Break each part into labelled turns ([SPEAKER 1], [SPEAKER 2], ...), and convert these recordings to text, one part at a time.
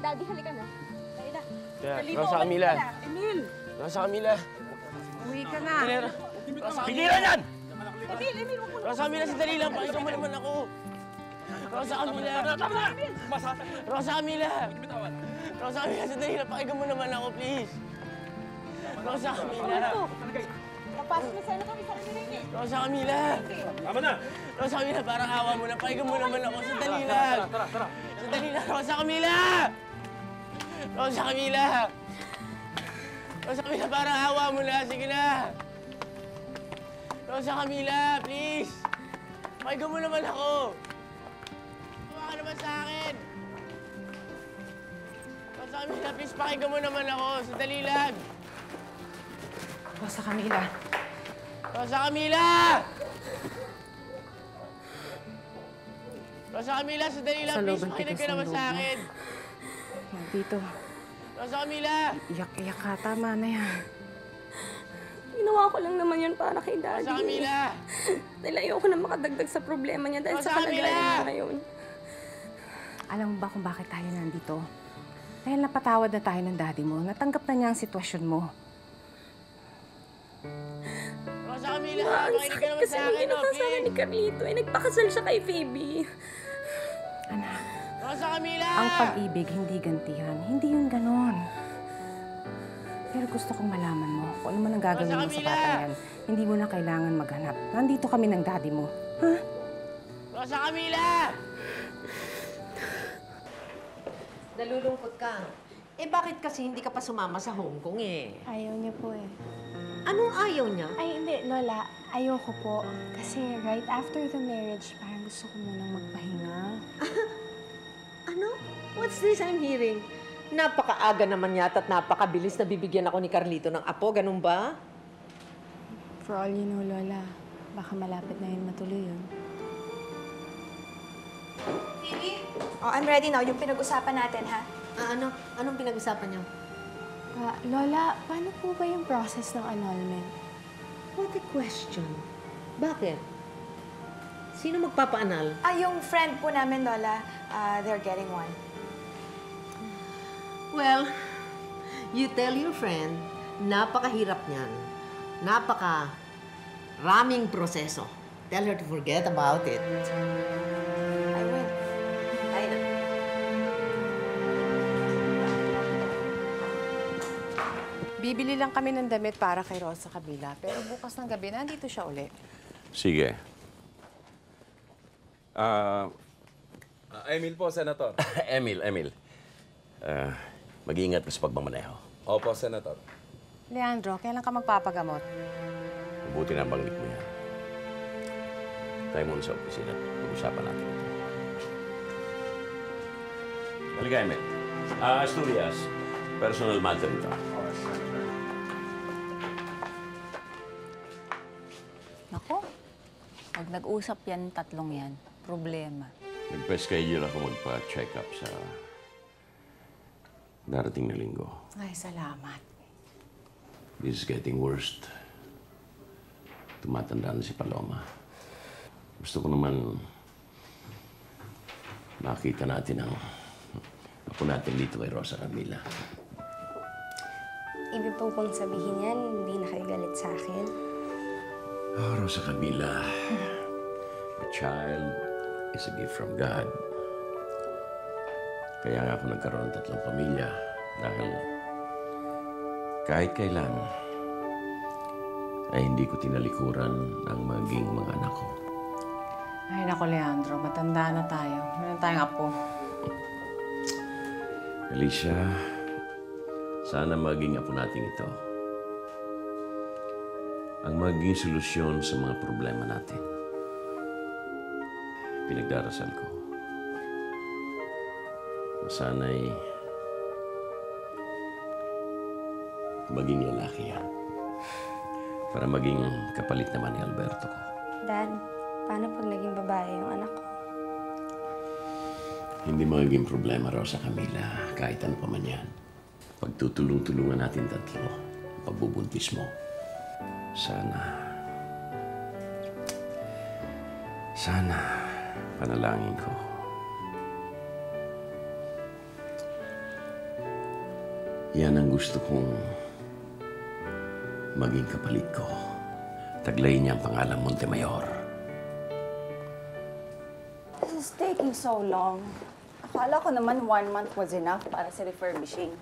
[SPEAKER 1] Daddy, halika na. Kaya
[SPEAKER 2] Rosa Camila.
[SPEAKER 1] Emil!
[SPEAKER 2] Rosa Camila.
[SPEAKER 3] Uwi ka na.
[SPEAKER 2] Pigilan yan!
[SPEAKER 1] Emil, huwag mo na.
[SPEAKER 2] Rosa Camila, sandali lang. Pakinggan mo naman ako. Rosa Camila. Rosa Camila. Rosa Camila, sandali lang. Pakinggan mo naman ako, please. Rosa Camila.
[SPEAKER 1] Napasok na sana kami sa kanila eh.
[SPEAKER 2] Rosa Camila.
[SPEAKER 4] Tama na!
[SPEAKER 2] Rosa Camila, parang awa mo na. Pakinggan mo naman ako. Sandali lang. Sandali lang. Rosa Camila! Rosa Camila! Rosa Camila, parang awa mo na. Sige na. Rosa Camila, please. Pakinggan mo naman ako. Awa ka naman sa akin. Rosa Camila, please, pakinggan mo naman ako. Sandali lang.
[SPEAKER 3] Rosa Camila.
[SPEAKER 2] Rosa Camila! Rosa Camila, sandali lang,
[SPEAKER 3] Sa
[SPEAKER 2] please.
[SPEAKER 3] loob ang
[SPEAKER 2] Makinig
[SPEAKER 3] tigas
[SPEAKER 2] ka
[SPEAKER 3] ng
[SPEAKER 2] naman
[SPEAKER 3] loob
[SPEAKER 2] sa
[SPEAKER 3] mo.
[SPEAKER 2] akin.
[SPEAKER 3] Nandito.
[SPEAKER 2] Rosa Camila!
[SPEAKER 3] Iyak-iyak ka. Tama na yan.
[SPEAKER 1] Ginawa ko lang naman yun para kay Daddy.
[SPEAKER 2] Rosa Camila!
[SPEAKER 1] Dahil ayoko na makadagdag sa problema niya dahil
[SPEAKER 2] Rosa
[SPEAKER 1] sa kalagayan
[SPEAKER 2] Camila!
[SPEAKER 1] niya ngayon.
[SPEAKER 3] Alam mo ba kung bakit tayo nandito? Dahil napatawad na tayo ng daddy mo. Natanggap na niya ang sitwasyon mo.
[SPEAKER 2] Rosa Camila,
[SPEAKER 1] Ang
[SPEAKER 2] makinig ka
[SPEAKER 1] sakit
[SPEAKER 2] naman
[SPEAKER 1] kasi
[SPEAKER 2] sa
[SPEAKER 1] ang
[SPEAKER 2] akin,
[SPEAKER 1] ginawa sa akin
[SPEAKER 2] okay?
[SPEAKER 1] ni Carlito. Nagpakasal siya kay Phoebe.
[SPEAKER 3] Anak,
[SPEAKER 2] Rosa Camila!
[SPEAKER 3] ang pag-ibig hindi gantihan. Hindi yun ganon. Pero gusto kong malaman mo kung ano man ang gagawin
[SPEAKER 2] Rosa
[SPEAKER 3] mo sa
[SPEAKER 2] Camila!
[SPEAKER 3] bata yan. Hindi mo na kailangan maghanap. Nandito kami ng daddy mo. Ha?
[SPEAKER 2] Rosa Camila!
[SPEAKER 5] Nalulungkot ka. Eh bakit kasi hindi ka pa sumama sa Hong Kong eh?
[SPEAKER 6] Ayaw niya po eh.
[SPEAKER 5] Anong ayaw niya?
[SPEAKER 6] Ay, hindi, Lola. Ayoko po. Kasi right after the marriage, parang gusto ko munang magpahinga.
[SPEAKER 5] Ano? What's this I'm hearing? Napakaaga naman yata at napakabilis na bibigyan ako ni Carlito ng apo. Ganun ba?
[SPEAKER 6] For all you know, Lola, baka malapit na yun matuloy yun.
[SPEAKER 7] Phoebe? Oh, I'm ready now. Yung pinag-usapan natin, ha?
[SPEAKER 5] Ano? Anong pinag-usapan niyo?
[SPEAKER 6] Lola, paano po ba yung process ng annulment?
[SPEAKER 5] What a question. Bakit? Sino magpapaanal?
[SPEAKER 7] Yung friend po namin, Lola, they're getting one.
[SPEAKER 5] Well, you tell your friend, napakahirap niyan. Raming proseso. Tell her to forget about it.
[SPEAKER 7] I will.
[SPEAKER 5] Ay na.
[SPEAKER 3] Bibili lang kami ng damit para kay Rosa Camila. Pero bukas ng gabi, nandito siya uli.
[SPEAKER 4] Sige. Emil po, Senator.
[SPEAKER 2] Emil. Mag-iingat ka sa pagmamaneho.
[SPEAKER 4] Opo, Senator.
[SPEAKER 3] Leandro, kailan ka magpapagamot?
[SPEAKER 2] Mabuti na banggit mo yan. Tayo muna sa opisina. Pag-usapan natin ito. Halika, Emil. Asturias, personal matter ito.
[SPEAKER 8] Nako, pag nag-usap yan, tatlong yan, problema.
[SPEAKER 2] Nagpa-schedule ako magpa-check up sa darating na linggo.
[SPEAKER 3] Ay, salamat.
[SPEAKER 2] This is getting worse. Tumatanda na si Paloma. Gusto ko naman makita natin ang apo natin dito kay Rosa Camila.
[SPEAKER 6] Ibig po bang sabihin yan, hindi na kayo galit sa akin?
[SPEAKER 2] Oh, Rosa Camila, a child is a gift from God. Kaya nga ako nagkaroon ng 3 pamilya dahil kahit kailan ay hindi ko tinalikuran ang maging mga anak ko.
[SPEAKER 3] Ay, naku, Leandro. Matanda na tayo. Meron tayong apo.
[SPEAKER 2] Alicia, sana maging apo natin ito ang maging solusyon sa mga problema natin. Pinagdarasal ko na sana'y maging lalaki yan para maging kapalit naman ni Alberto ko.
[SPEAKER 6] Dad, paano pag naging babae yung anak ko?
[SPEAKER 2] Hindi magiging problema, Rosa Camila, kahit ano pa man yan. Pagtutulong-tulungan natin 3, pagbubuntis mo. Sana, panalangin ko.
[SPEAKER 9] Yan ang gusto kong maging kapalit ko. Taglay niya ang pangalang Montemayor.
[SPEAKER 8] This is taking so long. Akala ko naman 1 month was enough para sa refurbishing.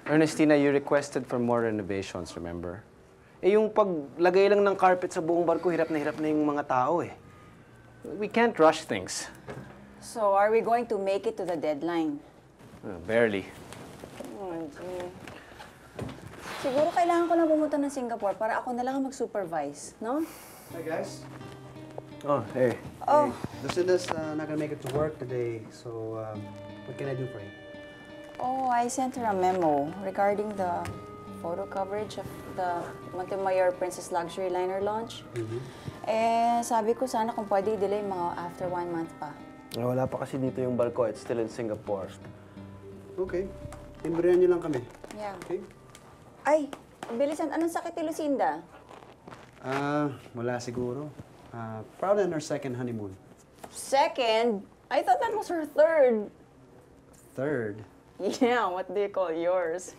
[SPEAKER 10] Ernestina, you requested for more renovations, remember? Eh, yung paglagay lang ng carpet sa buong barko, hirap na yung mga tao eh. We can't rush things.
[SPEAKER 8] So, are we going to make it to the deadline?
[SPEAKER 10] Barely.
[SPEAKER 8] Oh, gee. Siguro kailangan ko lang pumunta ng Singapore para ako na lang ang mag-supervise, no?
[SPEAKER 11] Hi, guys.
[SPEAKER 10] Oh, hey.
[SPEAKER 8] Oh.
[SPEAKER 11] Lucinda's not gonna make it to work today, so what can I do for you?
[SPEAKER 8] Oh, I sent her a memo regarding the photo coverage of the Montemayor Princess Luxury Liner launch. Eh, sabi ko sana kung pwede i-delay mga after 1 month pa.
[SPEAKER 10] Wala pa kasi dito yung barko. It's still in Singapore.
[SPEAKER 11] Okay. Timbrihan niyo lang kami.
[SPEAKER 8] Yeah.
[SPEAKER 11] Okay?
[SPEAKER 8] Ay, bilisan. Anong sakit ni Lucinda?
[SPEAKER 11] Wala siguro. Probably on her second honeymoon.
[SPEAKER 8] Second? I thought that was her third.
[SPEAKER 11] Third?
[SPEAKER 8] Yeah, what do you call yours?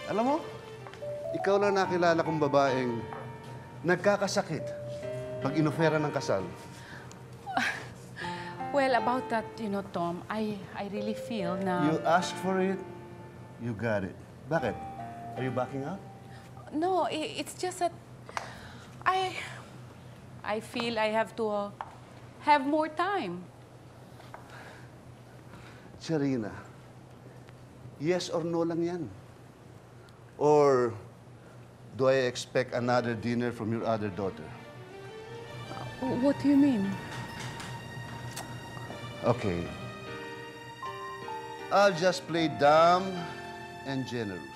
[SPEAKER 12] Alam mo, ikaw lang nakilala kong babaeng nagkakasakit pag inofera ng kasal.
[SPEAKER 3] Well, about that, Tom, I really feel na...
[SPEAKER 12] You asked for it, you got it. Bakit? Are you backing out?
[SPEAKER 3] No, it's just that I feel I have to have more time.
[SPEAKER 12] Charina, yes or no lang yan. Or do I expect another dinner from your other daughter?
[SPEAKER 3] What do you mean?
[SPEAKER 12] Okay. I'll just play dumb and generous.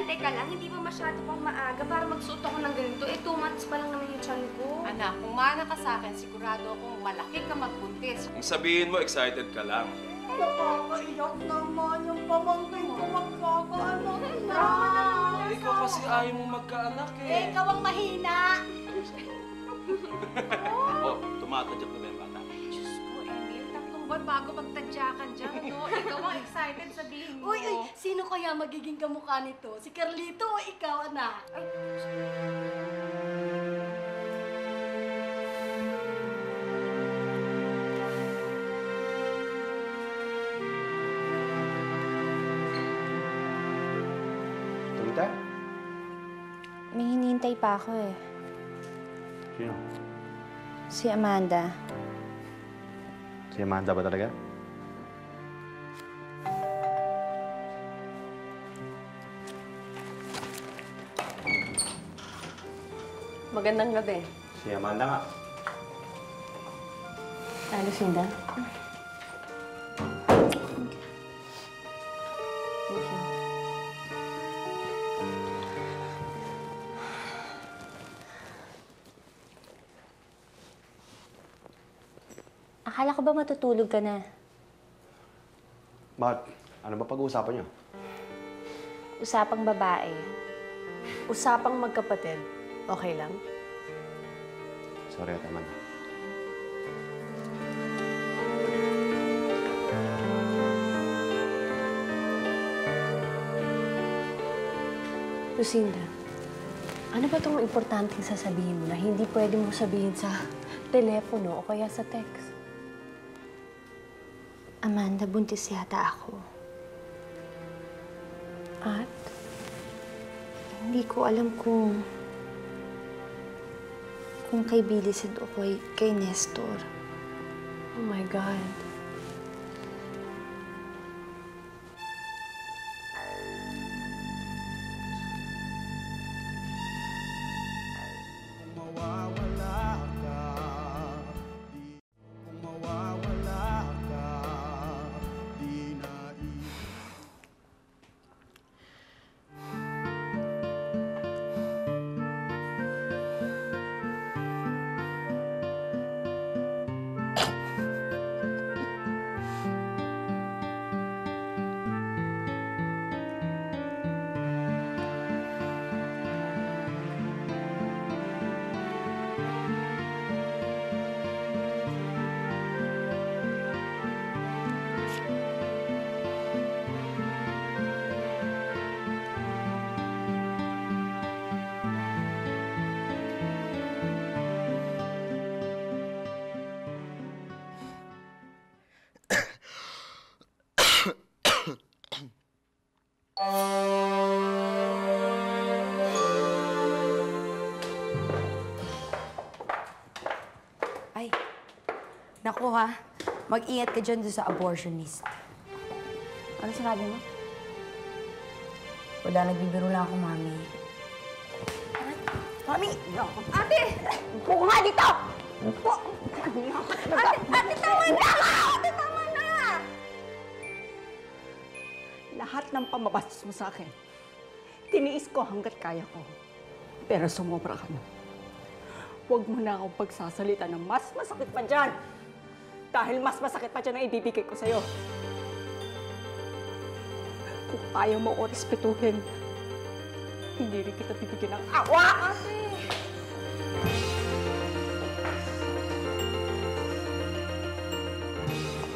[SPEAKER 1] Teka lang, hindi ba masyado pang maaga para magsuot ako ng ganito? 2 months pa lang naman yung tiyan ko.
[SPEAKER 3] Anak, kung mana ka sa akin, sigurado akong malaki ka magbuntis.
[SPEAKER 4] Kung sabihin mo, excited ka lang.
[SPEAKER 1] Nakakaiyak naman yung pamangkin ko magkakaanak na.
[SPEAKER 4] Ikaw kasi ayaw mo magkaanak eh.
[SPEAKER 1] Ikaw ang mahina.
[SPEAKER 4] Oh, tumatadyak na ba yung bata?
[SPEAKER 1] Diyos ko, Emil, 3 buwan bago magtadyakan dyan, no? Ikaw ang excited sabihin mo. Uy, sino kaya magiging kamukha nito? Si Carlito o ikaw, anak? Ay,
[SPEAKER 10] Tulita?
[SPEAKER 6] May hinihintay pa ako eh.
[SPEAKER 10] Sino?
[SPEAKER 6] Si Amanda.
[SPEAKER 10] Si Amanda ba talaga?
[SPEAKER 5] Magandang gabi.
[SPEAKER 10] Si Amanda nga.
[SPEAKER 5] Lucinda?
[SPEAKER 6] Akala ko ba matutulog ka na?
[SPEAKER 10] Bakit? Ano ba pag-uusapan niyo?
[SPEAKER 6] Usapang babae.
[SPEAKER 5] Usapang magkapatid. Okay lang?
[SPEAKER 10] Sorry, Amanda.
[SPEAKER 5] Lucinda, ano ba itong importanteng sasabihin mo na hindi pwede mo sabihin sa telepono o kaya sa text?
[SPEAKER 6] Amanda, buntis yata ako.
[SPEAKER 5] At?
[SPEAKER 6] Hindi ko alam kung kay Bilisid o kay Nestor.
[SPEAKER 5] Oh my God.
[SPEAKER 13] Ay, naku ha. Mag-ingat ka dyan doon sa abortionist.
[SPEAKER 8] Ano sinabi mo?
[SPEAKER 13] Wala, nagbibiro lang ako, Mami.
[SPEAKER 7] Mami! Ate! Upo ka nga dito! Upo! Ate, tama na! Ate, tama na!
[SPEAKER 14] Lahat ng pamabastos mo sa akin, tiniis ko hanggat kaya ko. Pero sumobra ka na. Huwag mo na akong pagsasalita ng mas masakit pa dyan. Dahil mas masakit pa dyan ang ibibigay ko sa'yo. Kung ayaw mo o respetuhin, hindi rin kita bibigyan ng awa!
[SPEAKER 7] Ate!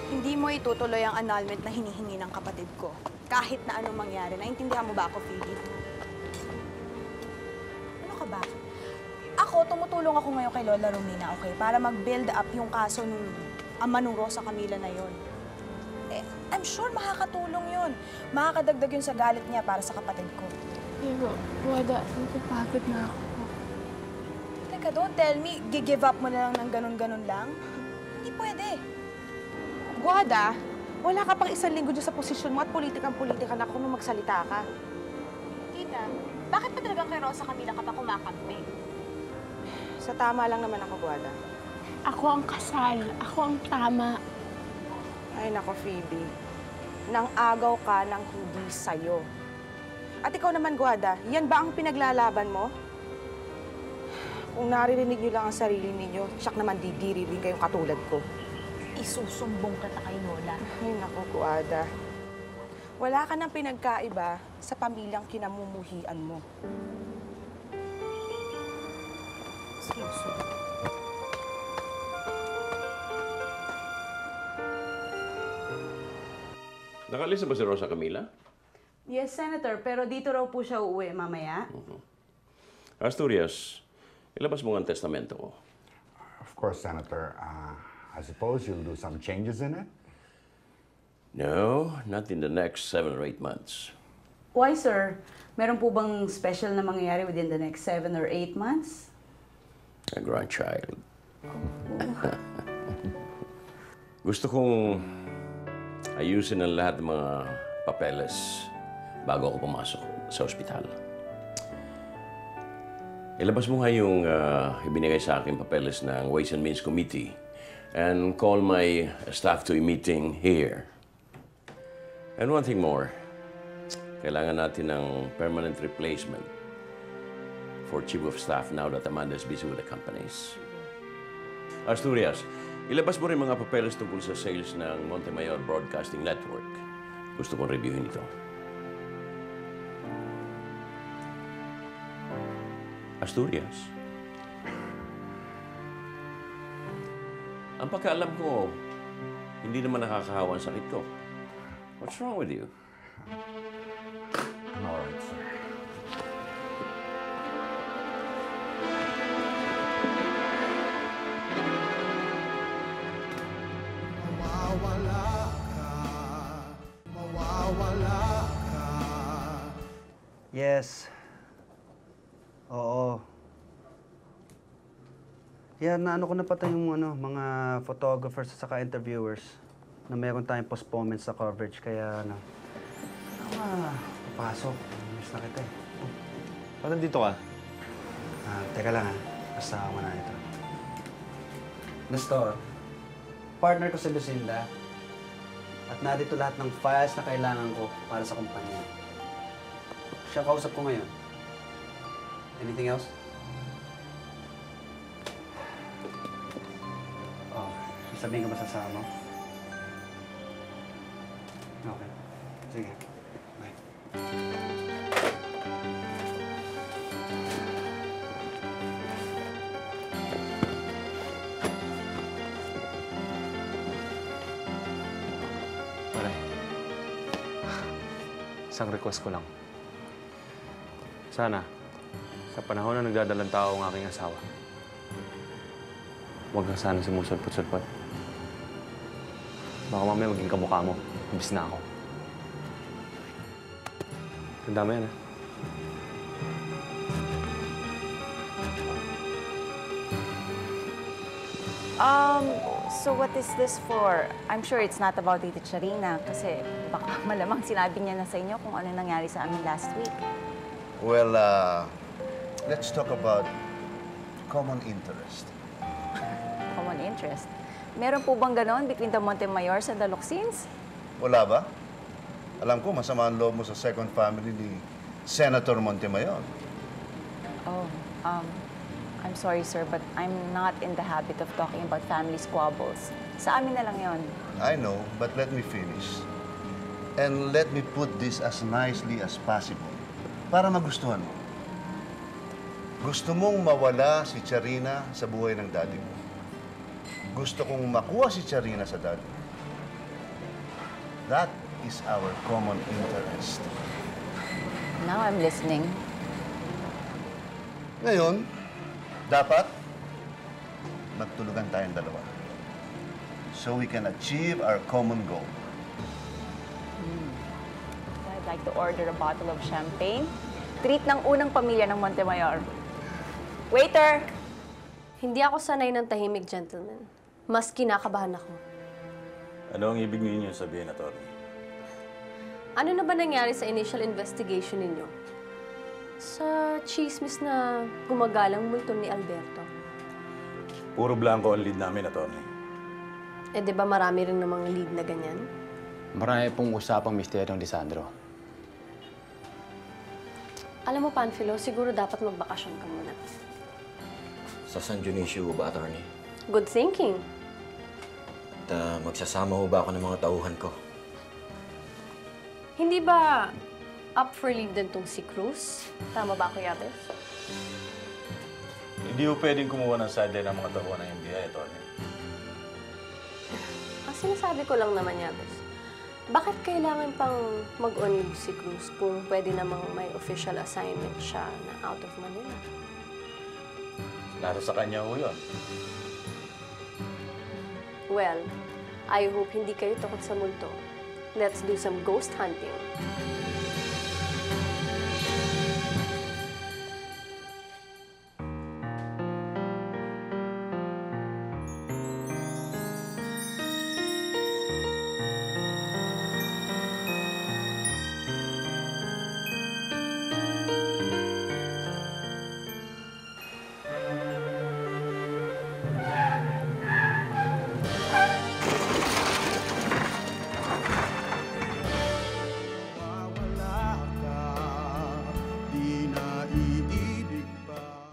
[SPEAKER 7] Hindi mo itutuloy ang annulment na hinihingi ng kapatid ko. Kahit na anong mangyari. Naintindihan mo ba ako, Phoebe? Ano ka ba? Ako, tumutulong ako ngayon kay Lola Romina, okay? Para mag-build up yung kaso nung ama nung Rosa Camila na yon. I'm sure makakatulong yun. Makakadagdag yun sa galit niya para sa kapatid ko.
[SPEAKER 6] Pero, Wada, napapagod na ako.
[SPEAKER 7] Teka, don't tell me, give up mo na lang ng ganun-ganun lang? Hindi pwede.
[SPEAKER 3] Guada, wala ka pang 1 linggo dyan sa posisyon mo at politikang-politika na kung magsalita ka.
[SPEAKER 7] Tita, bakit pa talagang kay Rosa Camila ka pa kumakampi?
[SPEAKER 3] Sa tama lang naman ako, Guada.
[SPEAKER 6] Ako ang kasal. Ako ang tama.
[SPEAKER 3] Ay, nako, Phoebe. Nang agaw ka ng hindi sa'yo. At ikaw naman, Guada, yan ba ang pinaglalaban mo? Kung naririnig niyo lang ang sarili ninyo, siyak naman didiri rin kayong katulad ko.
[SPEAKER 7] Isusumbong ka kay Lola.
[SPEAKER 3] Ay, nako, Guada. Wala ka nang pinagkaiba sa pamilyang kinamumuhian mo.
[SPEAKER 7] Seryoso.
[SPEAKER 9] Nakalista ba si Rosa Camila?
[SPEAKER 15] Yes, Senator. Pero dito raw po siya uuwi mamaya.
[SPEAKER 9] Asturias, ilabas mo nga ang testamento ko.
[SPEAKER 16] Of course, Senator. I suppose you'll do some changes in it?
[SPEAKER 9] No, not in the next 7 or 8 months.
[SPEAKER 15] Why, sir? Meron po bang special na mangyayari within the next 7 or 8 months?
[SPEAKER 9] A grandchild. Gusto kong ayusin ang lahat ng mga papeles bago ako pumasok sa ospital. Ilabas mo nga yung ibinigay sa akin papeles ng Ways and Means Committee and call my staff to a meeting here. And one thing more, kailangan natin ng permanent replacement for Chief of Staff now that Amanda's busy with the companies. Asturias, ilabas mo rin mga papeles tungkol sa sales ng Montemayor Broadcasting Network. Gusto kong reviewin ito. Asturias. Ang pagkaalam ko, hindi naman nakakahawa ang sakit ko. What's wrong with you?
[SPEAKER 16] I'm all right, sir.
[SPEAKER 11] Yes. Oo. Yeah, naano ko na pati yung mga photographers at saka interviewers na mayroon tayong postponement sa coverage. Kaya papasok. Miss na kita eh.
[SPEAKER 10] Ba't nandito ka?
[SPEAKER 11] Teka lang kasama mo na ito. Nestor, partner ko si Lucinda. At narito lahat ng files na kailangan ko para sa kumpanya. Siya kausap ko ngayon. Anything else? Oh, sabihin ka ba sa mo? Okay. Sige. Bye.
[SPEAKER 10] Pare, isang request ko lang. Sana, sa panahon na nagdadalang tao ang aking asawa, huwag kang sana sumusulpot-sulpot. Baka mamaya maging kamukha mo, imbis na ako. Tanda mo yan, ha?
[SPEAKER 8] So what is this for? I'm sure it's not about Tita Charina kasi baka malamang sinabi niya na sa inyo kung ano nangyari sa amin last week.
[SPEAKER 12] Well, let's talk about common interest.
[SPEAKER 8] Common interest. Meron po bang ganon between the Montemayor and the Loxins?
[SPEAKER 12] Wala ba? Alam ko, masama ang loob mo sa second family ni Senator Montemayor.
[SPEAKER 8] Oh, I'm sorry, sir, but I'm not in the habit of talking about family squabbles. Sa amin na lang yon.
[SPEAKER 12] I know, but let me finish. And let me put this as nicely as possible para magustuhan mo. Gusto mong mawala si Charina sa buhay ng daddy mo. Gusto kong makuha si Charina sa daddy mo. That is our common interest.
[SPEAKER 8] Now I'm listening.
[SPEAKER 12] Ngayon, dapat magtulugan tayong dalawa so we can achieve our common goal.
[SPEAKER 8] I'd like to order a bottle of champagne. Treat ng unang pamilya ng Montemayor. Waiter!
[SPEAKER 1] Hindi ako sanay ng tahimik, gentleman. Mas kinakabahan ako.
[SPEAKER 17] Ano ang ibig ninyo sabihin, Atty.?
[SPEAKER 1] Ano na ba nangyari sa initial investigation ninyo? Sa chismis na gumagalang multo ni Alberto.
[SPEAKER 17] Puro blanco ang lead namin, Atty.
[SPEAKER 1] Eh, di ba marami rin namang lead na ganyan?
[SPEAKER 11] Marami pong usapang misteryong Lisandro.
[SPEAKER 1] Alam mo, Panfilo, siguro dapat magbakasyon ka muna.
[SPEAKER 18] Sa San Dionisio ba, Atty?
[SPEAKER 1] Good thinking.
[SPEAKER 18] At magsasama ho ba ako ng mga tauhan ko?
[SPEAKER 1] Hindi ba up for leave din tong si Cruz? Tama ba, Kuya Bes?
[SPEAKER 17] Hindi ho pwedeng kumuha ng sideline ng mga tauhan ng NBI, Atty.
[SPEAKER 1] Ang sinasabi ko lang naman, Yabes, bakit kailangan pang mag-on leave si Cruz kung pwede namang may official assignment siya na out of Manila?
[SPEAKER 17] Nasa sa kanya ho yun.
[SPEAKER 1] Well, I hope hindi kayo takot sa multo. Let's do some ghost hunting.